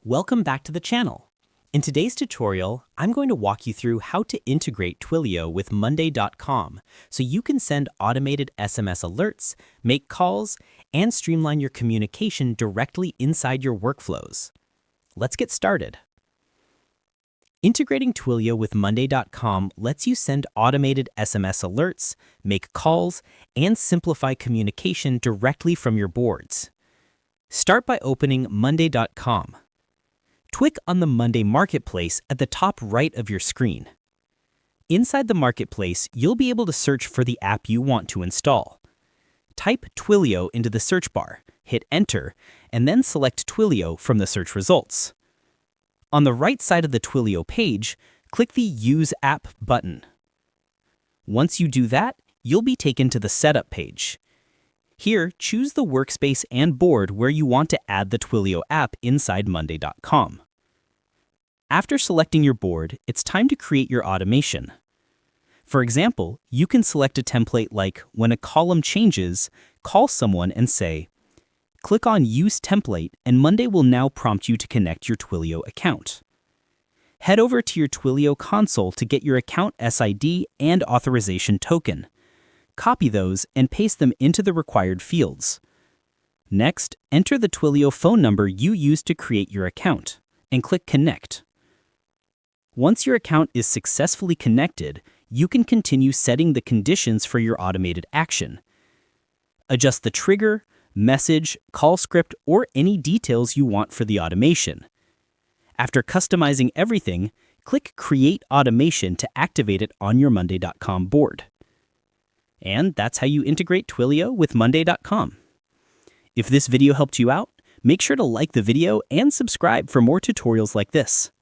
Welcome back to the channel. In today's tutorial, I'm going to walk you through how to integrate Twilio with Monday.com so you can send automated SMS alerts, make calls, and streamline your communication directly inside your workflows. Let's get started. Integrating Twilio with Monday.com lets you send automated SMS alerts, make calls, and simplify communication directly from your boards. Start by opening Monday.com. Click on the Monday Marketplace at the top right of your screen. Inside the Marketplace, you'll be able to search for the app you want to install. Type Twilio into the search bar, hit Enter, and then select Twilio from the search results. On the right side of the Twilio page, click the Use App button. Once you do that, you'll be taken to the Setup page. Here, choose the workspace and board where you want to add the Twilio app inside Monday.com. After selecting your board, it's time to create your automation. For example, you can select a template like, when a column changes, call someone and say, click on Use Template, and Monday will now prompt you to connect your Twilio account. Head over to your Twilio console to get your account SID and authorization token. Copy those and paste them into the required fields. Next, enter the Twilio phone number you used to create your account, and click Connect. Once your account is successfully connected, you can continue setting the conditions for your automated action. Adjust the trigger, message, call script, or any details you want for the automation. After customizing everything, click Create Automation to activate it on your Monday.com board. And that's how you integrate Twilio with Monday.com. If this video helped you out, make sure to like the video and subscribe for more tutorials like this.